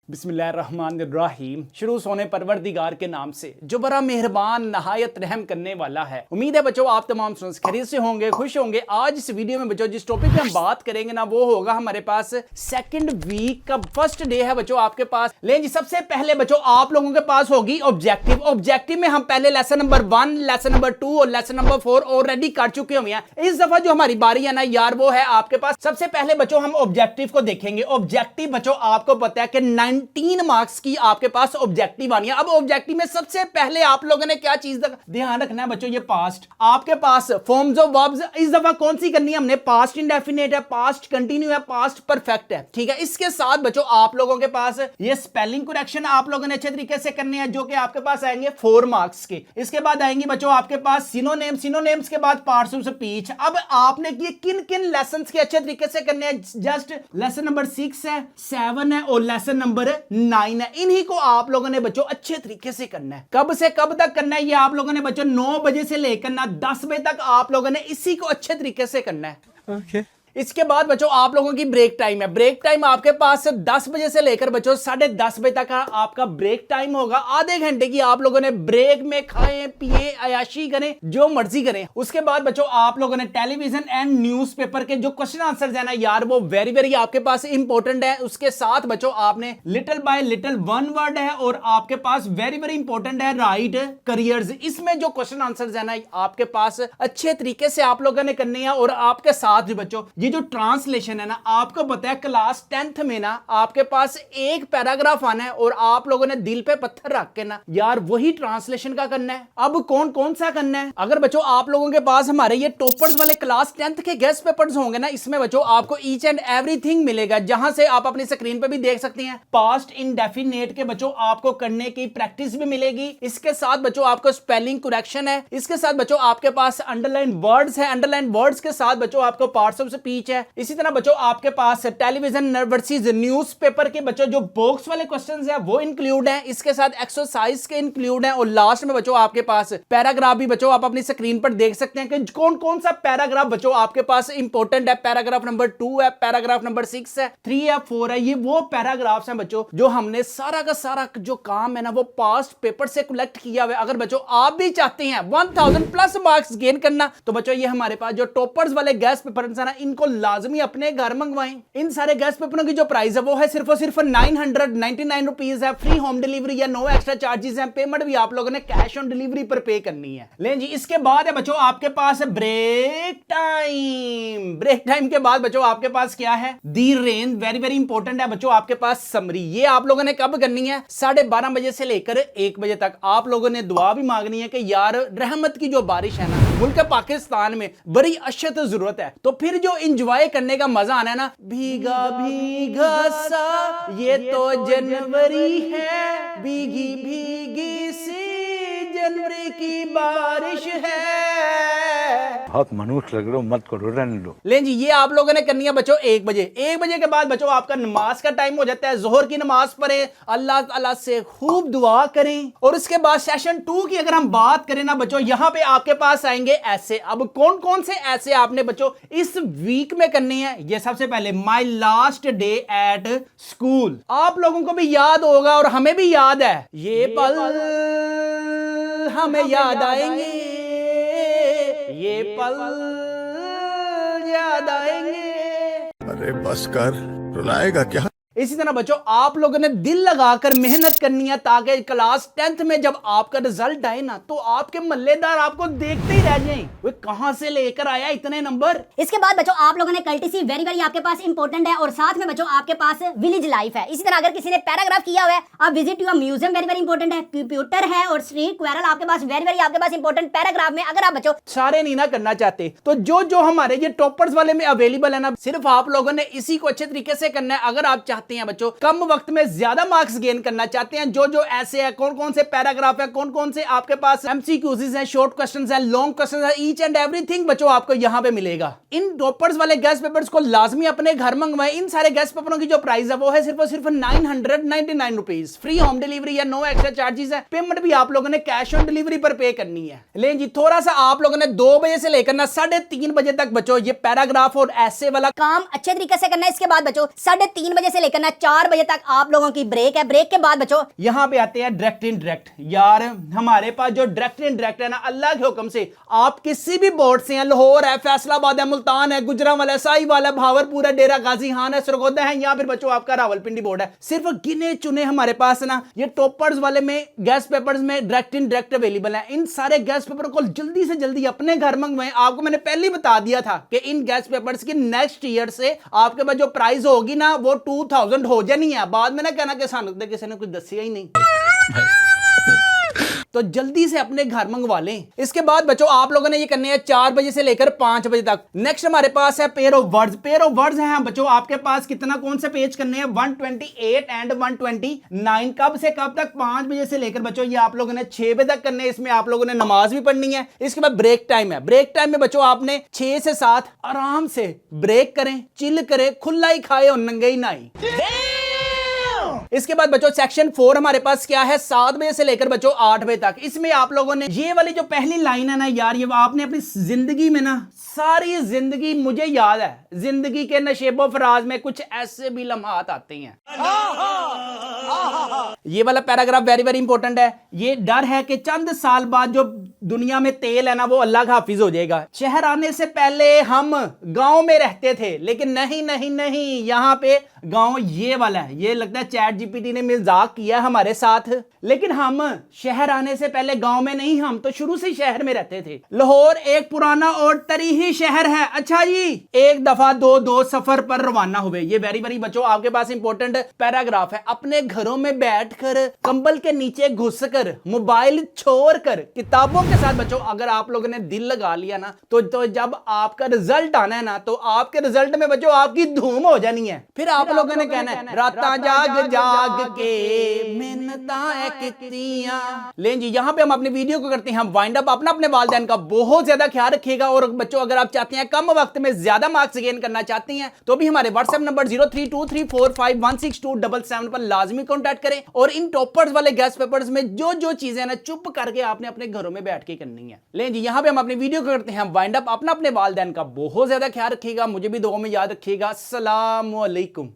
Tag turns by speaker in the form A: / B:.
A: बिस्मिल्लाहिर्रहमानिर्रहीम। शुरू सोने परवरदिगार के नाम से जो बड़ा मेहरबान नहायत रहम करने वाला है। उम्मीद है बच्चों आप तमाम खैरियत से होंगे, खुश होंगे। आज इस वीडियो में बच्चों जिस टॉपिक पे हम बात करेंगे ना वो होगा हमारे पास सेकंड वीक का फर्स्ट डे है बच्चों आपके पास। लेकिन जी सबसे पहले बच्चों आप लोगों के पास होगी ऑब्जेक्टिव। ऑब्जेक्टिव में हम पहले लेसन नंबर 1, लेसन नंबर 2 और लेसन नंबर 4 ऑलरेडी कर चुके हुए हैं। इस दफा जो हमारी बारी है ना यार वो है आपके पास। सबसे पहले बच्चों हम ऑब्जेक्टिव को देखेंगे। ऑब्जेक्टिव बच्चों आपको पता है कि 19 मार्क्स की आपके पास ऑब्जेक्टिव आनी है। अब ऑब्जेक्टिव में सबसे पहले आप लोगों ने क्या चीज ध्यान रखना है बच्चों, ये पास्ट आपके पास फॉर्म्स ऑफ वर्ब्स इस दफा कौन सी करनी है हमने, पास्ट इंडेफिनिट है, पास्ट कंटिन्यू है, पास्ट परफेक्ट है। ठीक है, इसके साथ बच्चों आप लोगों के पास ये स्पेलिंग करेक्शन आप लोगों ने अच्छे तरीके से करने हैं जो कि आपके पास आएंगे 4 मार्क्स के। इसके बाद आएंगे बच्चों आपके पास सिनोनिम्स, सिनोनिम्स के बाद पार्ट्स ऑफ स्पीच। अब आपने ये किन किन लेसन्स के अच्छे तरीके से करने हैं, जस्ट लेसन नंबर 6 है, 7 है और लेसन नंबर 9 है। इन्हीं को आप लोगों ने बच्चों अच्छे तरीके से करना है। कब से कब तक करना है ये आप लोगों ने बच्चों 9 बजे से लेकर ना 10 बजे तक आप लोगों ने इसी को अच्छे तरीके से करना है।
B: ओके।
A: इसके बाद बच्चों आप लोगों की ब्रेक टाइम है। ब्रेक टाइम आपके पास 10 बजे से लेकर बच्चों 10:30 बजे तक आपका ब्रेक टाइम होगा। आधे घंटे की आप लोगों ने ब्रेक में खाएं पिए अयाशी करें जो मर्जी करें। उसके बाद बच्चों आप लोगों ने टेलीविजन एंड न्यूज़पेपर के जो क्वेश्चन आंसर है ना यार वो वेरी वेरी आपके पास इंपॉर्टेंट है। उसके साथ बच्चों आपने little bye little one word है और आपके पास वेरी वेरी इंपॉर्टेंट है राइट करियर्स। इसमें जो क्वेश्चन आंसर है ना आपके पास अच्छे तरीके से आप लोगों ने करने हैं। और आपके साथ भी बच्चों ये जो ट्रांसलेशन है ना आपको पता है क्लास 10th में ना आपके पास एक पैराग्राफ आना है और आप लोगों ने दिल पे पत्थर रख के ना यार वही ट्रांसलेशन का करना है। अब कौन कौन सा करना है, अगर बच्चों आप लोगों के पास हमारे ये टॉपर्स वाले क्लास 10th के गेस्ट पेपर्स होंगे ना इसमें बच्चों आपको ईच एंड एवरीथिंग मिलेगा, जहां से आप अपनी स्क्रीन पे भी देख सकते हैं। पास्ट इंडेफिनिट के बच्चों आपको करने की प्रैक्टिस भी मिलेगी। इसके साथ बच्चों आपको स्पेलिंग करेक्शन है। इसके साथ बच्चों आपके पास अंडरलाइन वर्ड्स है। अंडरलाइन वर्ड्स के साथ बच्चों आपको पार्ट्स ऑफ स्पीच है। इसी तरह बच्चों आपके पास टेलीविजन वर्सेस न्यूज़पेपर के बच्चों जो बॉक्स वाले क्वेश्चंस हैं वो इंक्लूड हैं। इसके साथ एक्सरसाइज के इंक्लूड हैं। और लास्ट में बच्चों आपके पास पैराग्राफ भी बच्चों आप अपनी स्क्रीन पर देख सकते हैं कि कौन कौन सा पैराग्राफ बच्चों आपके पास इंपॉर्टेंट है। पैराग्राफ नंबर 2 है, पैराग्राफ नंबर 6 है, 3 है, 4 है। ये वो पैराग्राफ्स हैं बच्चों जो हमने सारा का सारा जो काम है ना वो पास्ट पेपर से कलेक्ट किया हुआ है। अगर बच्चों आप भी चाहते हैं 1000 प्लस मार्क्स गेन करना तो बच्चों ये हमारे पास जो टॉपर्स वाले गेस्ट पेपर है ना इनको लाजमी अपने घर मंगवाएं। इन सारे गेस्ट पेपरों की जो प्राइस है वो है सिर्फ और सिर्फ 999 रुपीज है। फ्री होम डिलीवरी या नो एक्स्ट्रा चार्जेस हैं। पेमेंट भी आप लोगों ने कैश ऑन डिलीवरी पर पे करनी है। लेकिन जी इसके बाद है बच्चों आपके पास ब्रेक टाइम। ब्रेक टाइम के बाद बच्चों आपके पास क्या है, the rain. Very very important है बच्चों आपके पास समरी। ये आप लोगों ने कब करनी है, 12:30 बजे से लेकर 1 बजे तक। आप लोगों ने दुआ भी मांगनी है कि यार रहमत की जो बारिश है ना मुल्क पाकिस्तान में बड़ी अशद जरूरत है। तो फिर जो इंजॉय करने का मजा आना है ना, भीगा भीगा सा ये तो जनवरी है, भीगी भीगी सी जनवरी की बारिश है।
B: बहुत मनुष्य लग रहे हो, मत करो, रहने दो।
A: लेकिन जी ये आप लोगों ने करनी है बच्चों 1 बजे। 1 बजे के बाद बच्चों आपका नमाज का टाइम हो जाता है। जोहर की नमाज पढ़े, अल्लाह ताला से खूब दुआ करें। और उसके बाद सेशन 2 की अगर हम बात करें ना बच्चों यहां पे आपके पास आएंगे ऐसे। अब कौन कौन से ऐसे आपने बच्चों इस वीक में करने हैं, ये सबसे पहले my last day at school. आप लोगों को भी याद होगा और हमें भी याद है, ये पल हमें याद आएंगे, ये पल याद आएंगे।
C: अरे बस कर, रुलाएगा क्या।
A: इसी तरह बच्चों आप लोगों ने दिल लगाकर मेहनत करनी है ताकि क्लास 10th में जब आपका रिजल्ट आए ना तो आपके मल्लेदार आपको देखते ही रह जाएं, वो कहां से लेकर आया इतने नंबर।
D: इसके बाद बच्चों आप लोगों ने कल्टिसी वेरी वेरी आपके पास इंपॉर्टेंट है। और साथ में बच्चों आपके पास विलेज लाइफ है। इसी तरह अगर किसी ने पैराग्राफ किया हुआ है, आप visit to a museum very very important है। कंप्यूटर है और स्ट्रीट क्वेरल आपके पास वेरी वेरी आपके पास इंपॉर्टेंट पैराग्राफ में। अगर आप बच्चों
A: सारे नहीं ना करना चाहते तो जो जो हमारे ये टॉपर्स वाले में अवेलेबल है ना सिर्फ आप लोगों ने इसी को अच्छे तरीके से करना है। अगर आप चाहते हैं बच्चों कम वक्त में ज्यादा मार्क्स गेन करना चाहते हैं, जो जो ऐसे है, कौन कौन से पैराग्राफ है, कौन कौन से आपके पास एमसीक्यूज हैं, शॉर्ट क्वेश्चंस हैं, लॉन्ग क्वेश्चंस हैं, ईच एंड एवरीथिंग बच्चों आपको यहां पे मिलेगा। इन टॉपर्स वाले गेस्ट पेपर्स को लाजमी अपने घर मंगवाएं। इन सारे गेस्ट पेपरों की जो प्राइस है वो है सिर्फ और सिर्फ 999 रुपीज। फ्री होम डिलीवरी या नो एक्स्ट्रा चार्जेस है। पेमेंट भी आप लोगों ने कैश ऑन डिलीवरी पर पे करनी है। लेकिन जी थोड़ा सा आप लोगों ने 2 बजे से लेकर ना 3:30 बजे तक बच्चों ये पैराग्राफ और ऐसे वाला
D: काम अच्छे तरीके से करना है। इसके बाद बच्चों 3:30 बजे से लेकर करना है। 4 बजे तक आप लोगों की ब्रेक है। ब्रेक के बाद बच्चों
A: यहां पे आते हैं डायरेक्ट इनडायरेक्ट। यार हमारे पास जो डायरेक्ट इनडायरेक्ट है ना, अल्लाह के हुक्म से आप किसी भी बोर्ड से हैं, लाहौर है, फैसलाबाद है, मुल्तान है, गुजरांवाला है, साहिवाल है, भावरपुर है, डेरा गाजी खान है, सरगोदा है, या फिर बच्चों आपका रावलपिंडी बोर्ड है, सिर्फ गिने चुने हमारे पास ना ये टॉपर्स वाले में गैस पेपर्स में डायरेक्ट इनडायरेक्ट अवेलेबल है। इन सारे गैस पेपर को जल्दी से जल्दी अपने घर मंगवाएं। आपको मैंने पहले ही बता दिया था कि इन गैस पेपर्स की नेक्स्ट ईयर से आपके पास जो प्राइस होगी ना वो 2000 हो जानी है। बाद में ना कहना कि सानू किसी ने कुछ दसिया ही नहीं। तो जल्दी से अपने घर मंगवा लें। इसके बाद बच्चों आप लोगों ने ये करने हैं 4 बजे से लेकर 5 बजे तक। नेक्स्ट हमारे पास है pair of words. Pair of words हैं बच्चों आपके पास कितना, कौन से पेज करने हैं, 128 एंड 129। कब से कब तक, 5 बजे से लेकर बच्चों ये आप लोगों ने 6 बजे तक करने हैं। इसमें आप लोगों ने नमाज भी पढ़नी है। इसके बाद ब्रेक टाइम है। ब्रेक टाइम में बच्चों आपने 6 से 7 आराम से ब्रेक करें, चिल करें, खुला ही खाए और नंगे ही नहाए। इसके बाद बच्चों सेक्शन 4 हमारे पास क्या है, 7 बजे से लेकर बच्चों 8 बजे तक। इसमें आप लोगों ने ये वाली जो पहली लाइन है ना यार, ये आपने अपनी जिंदगी में ना, सारी जिंदगी, मुझे याद है जिंदगी के नशेबो फराज में कुछ ऐसे भी लम्हात आते हैं। ये वाला पैराग्राफ वेरी वेरी इंपॉर्टेंट है। ये डर है कि चंद साल बाद जो दुनिया में तेल है ना वो अल्लाह का हाफिज हो जाएगा। शहर आने से पहले हम गांव में रहते थे, लेकिन नहीं नहीं नहीं, यहां पे गांव ये वाला है। ये लगता है चैट जीपीटी ने मजाक किया हमारे साथ, लेकिन हम शहर आने से पहले गांव में नहीं, हम तो शुरू से शहर में रहते थे। लाहौर एक पुराना और तरीही शहर है। अच्छा जी, एक दफा दो सफर पर रवाना हुए। ये वेरी वेरी बच्चों आपके पास इंपॉर्टेंट पैराग्राफ है। अपने घरों में बैठकर कंबल के नीचे घुसकर मोबाइल छोड़कर किताबों के साथ बच्चों अगर आप लोगों ने दिल लगा लिया ना तो जब आपका रिजल्ट आना है ना तो आपके रिजल्ट में बच्चों आपकी धूम हो जानी है। फिर आप लोगों ने कहना है राता जाग जाग के मिन्नतां कीतियां। लें जी, यहां पे हम अपनी वीडियो को करते हैं हम वाइंड अप। अपना अपने वालिदैन का बहुत ज्यादा ख्याल रखिएगा। और बच्चों अगर आप चाहते हैं कम वक्त में ज्यादा मार्क्स गेन करना चाहते हैं तो भी हमारे व्हाट्सएप नंबर 0323451627 पर लाजमी कॉन्टैक्ट करें। और इन टॉपर्स वाले गैस पेपर्स में जो जो चीजें ना चुप करके आपने अपने घरों में बैठ के करनी है। लें जी, यहां पे हम अपनी वीडियो को करते हैं वाइंड अप। अपना अपने वालिदैन का बहुत ज्यादा ख्याल रखिएगा। मुझे भी दुआ में याद रखिएगा। अस्सलाम वालेकुम।